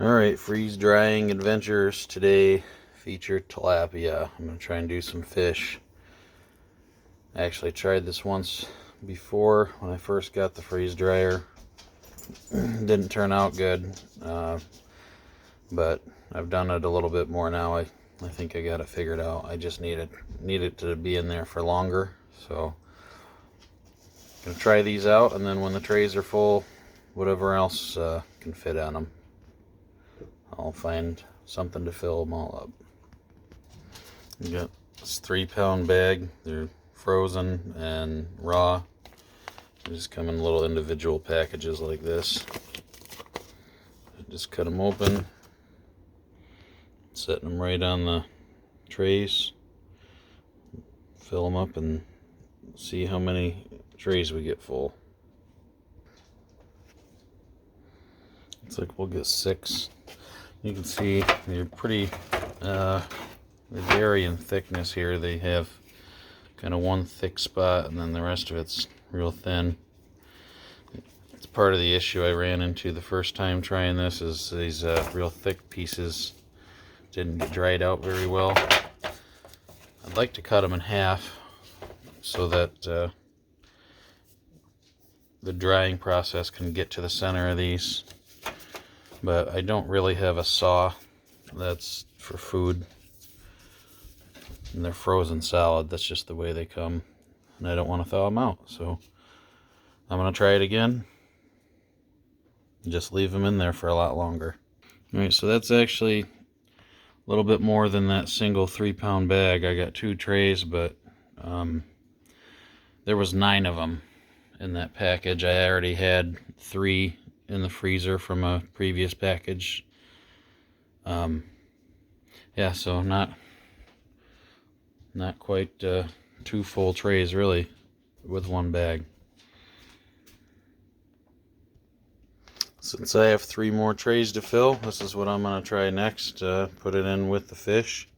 Alright, freeze drying adventures today feature tilapia. I'm going to try and do some fish. I actually tried this once before when I first got the freeze dryer. Didn't turn out good, but I've done it a little bit more now. I think I got it figured out. I just need it to be in there for longer. So I'm going to try these out, and then when the trays are full, whatever else can fit on them, I'll find something to fill them all up. You got this 3-pound bag. They're frozen and raw. They just come in little individual packages like this. Just cut them open, setting them right on the trays, fill them up, and see how many trays we get full. Looks like we'll get 6. You can see they're pretty, they vary in thickness here. They have kind of one thick spot, and then the rest of it's real thin. It's part of the issue I ran into the first time trying this, is these real thick pieces didn't get dried out very well. I'd like to cut them in half so that the drying process can get to the center of these. But I don't really have a saw that's for food, and they're frozen solid. That's just the way they come, and I don't want to thaw them out, so I'm going to try it again and just leave them in there for a lot longer. Alright, so that's actually a little bit more than that single 3-pound bag. I got 2 trays, but there was 9 of them in that package. I already had 3 in the freezer from a previous package. Yeah, so not quite 2 full trays really with 1 bag. Since I have 3 more trays to fill, this is what I'm going to try next. Put it in with the fish,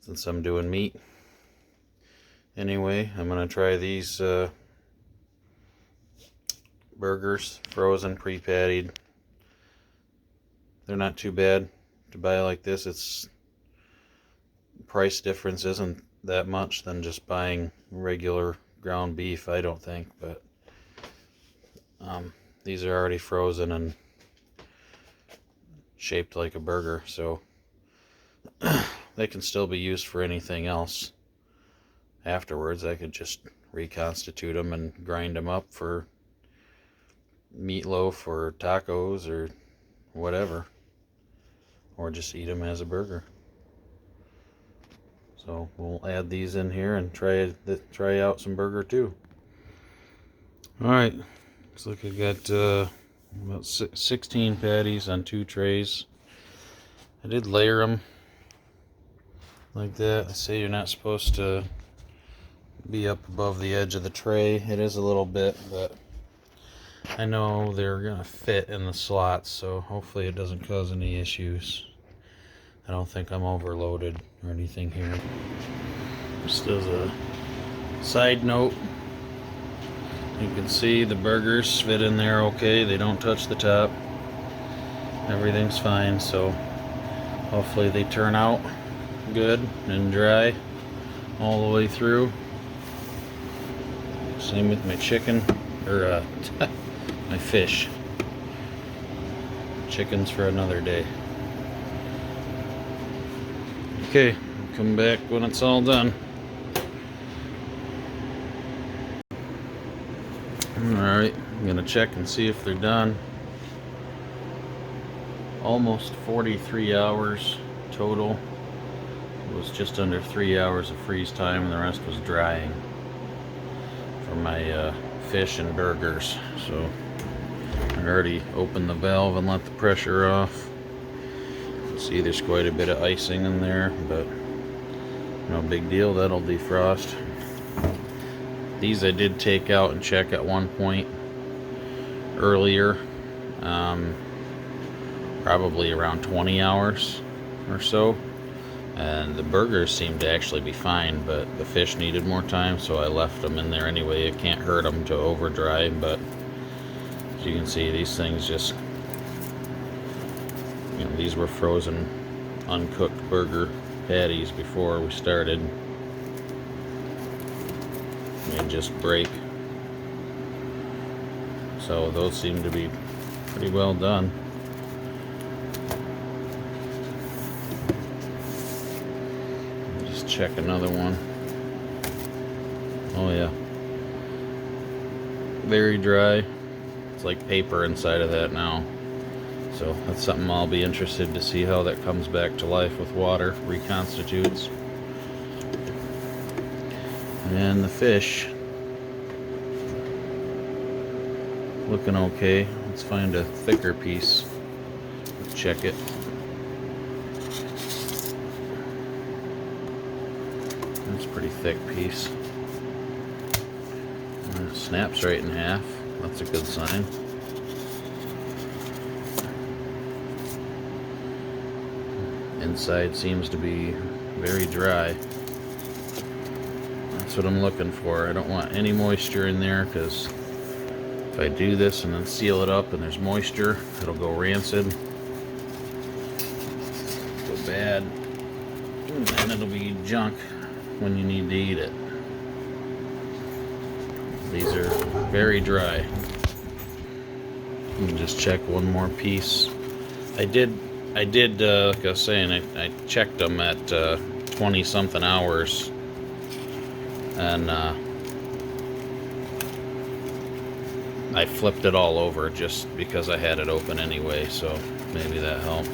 since I'm doing meat. Anyway, I'm going to try these burgers, frozen, pre-pattied. They're not too bad to buy like this. It's price difference isn't that much than just buying regular ground beef, I don't think, but these are already frozen and shaped like a burger, so they can still be used for anything else afterwards. I could just reconstitute them and grind them up for meatloaf or tacos or whatever, or just eat them as a burger. So we'll add these in here and try out some burger too. Alright, looks like I got about 16 patties on 2 trays. I did layer them like that. I say you're not supposed to be up above the edge of the tray. It is a little bit, but I know they're gonna fit in the slots, so hopefully it doesn't cause any issues. I don't think I'm overloaded or anything here. Just as a side note, you can see the burgers fit in there okay. They don't touch the top. Everything's fine, so hopefully they turn out good and dry all the way through. Same with my chicken, or my fish. Chicken's for another day. Okay, come back when it's all done. Alright, I'm gonna check and see if they're done. Almost 43 hours total. It was just under 3 hours of freeze time, and the rest was drying for my fish and burgers. So I already opened the valve and let the pressure off. See, there's quite a bit of icing in there, but no big deal, that'll defrost. These I did take out and check at one point earlier, probably around 20 hours or so, and the burgers seemed to actually be fine, but the fish needed more time, so I left them in there anyway. It can't hurt them to over dry, but as you can see, these things just You know, these were frozen, uncooked burger patties before we started. They just break. So those seem to be pretty well done. Just check another one. Oh yeah. Very dry. It's like paper inside of that now. So that's something I'll be interested to see how that comes back to life with water, reconstitutes. And the fish, looking okay. Let's find a thicker piece. Check it. That's a pretty thick piece. It snaps right in half. That's a good sign. Inside seems to be very dry. That's what I'm looking for. I don't want any moisture in there, because if I do this and then seal it up and there's moisture, it'll go rancid, go bad, and it'll be junk when you need to eat it. These are very dry. Let me just check one more piece. I did like I was saying, I checked them at 20 something hours, and I flipped it all over just because I had it open anyway, so maybe that helped.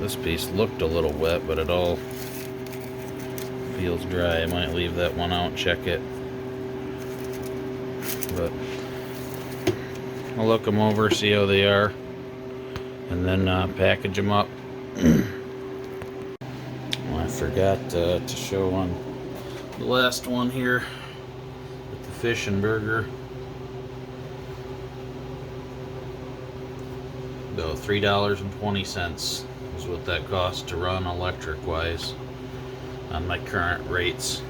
This piece looked a little wet, but it all feels dry. I might leave that one out and check it. But I'll look them over, see how they are, and then package them up. Well, I forgot to show on the last one here with the fish and burger. So $3.20 is what that cost to run electric wise on my current rates.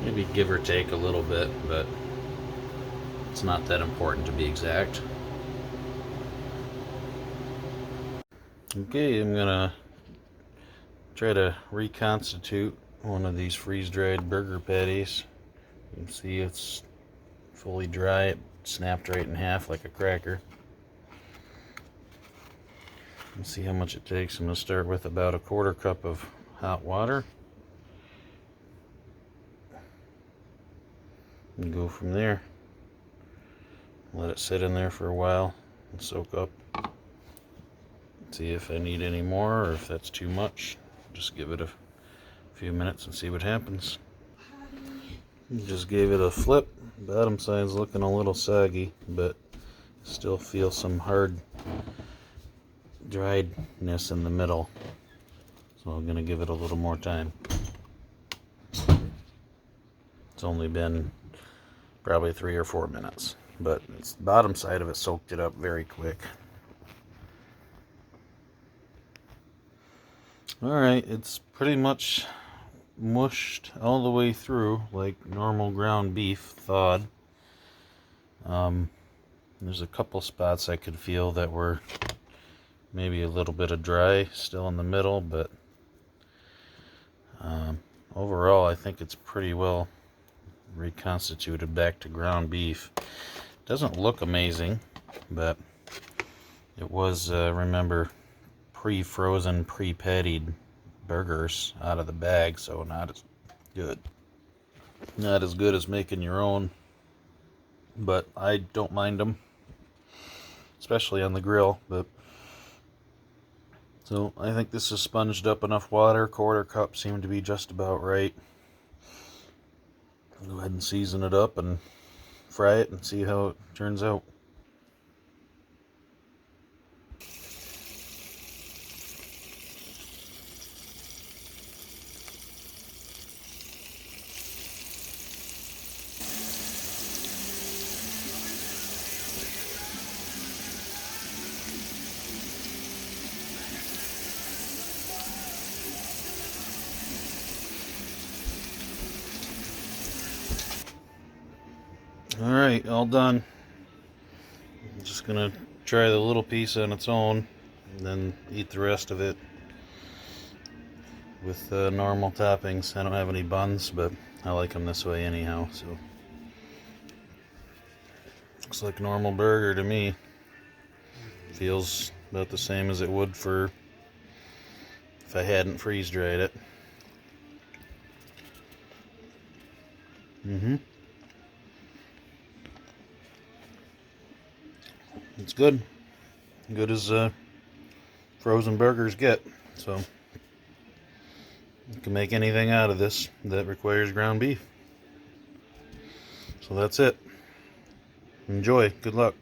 Maybe give or take a little bit, but it's not that important to be exact. Okay, I'm gonna try to reconstitute one of these freeze-dried burger patties. You can see it's fully dry. It snapped right in half like a cracker. Let's see how much it takes. I'm gonna start with about a quarter cup of hot water and go from there. Let it sit in there for a while and soak up. See if I need any more, or if that's too much. Just give it a few minutes and see what happens. Just gave it a flip. Bottom side's looking a little soggy, but still feel some hard driedness in the middle. So I'm gonna give it a little more time. It's only been probably 3 or 4 minutes, but the bottom side of it soaked it up very quick. Alright, it's pretty much mushed all the way through like normal ground beef thawed. There's a couple spots I could feel that were maybe a little bit of dry still in the middle, but overall I think it's pretty well reconstituted back to ground beef. Doesn't look amazing, but it was remember, pre-frozen, pre-pattied burgers out of the bag, so not as good. Not as good as making your own, but I don't mind them, especially on the grill. But so I think this is sponged up enough water. Quarter cup seemed to be just about right. Go ahead and season it up and fry it and see how it turns out. Alright, all done. I'm just gonna try the little piece on its own, and then eat the rest of it with normal toppings. I don't have any buns, but I like them this way anyhow, so looks like a normal burger to me. Feels about the same as it would for if I hadn't freeze dried it. It's good. Good as frozen burgers get. So you can make anything out of this that requires ground beef. So that's it. Enjoy. Good luck.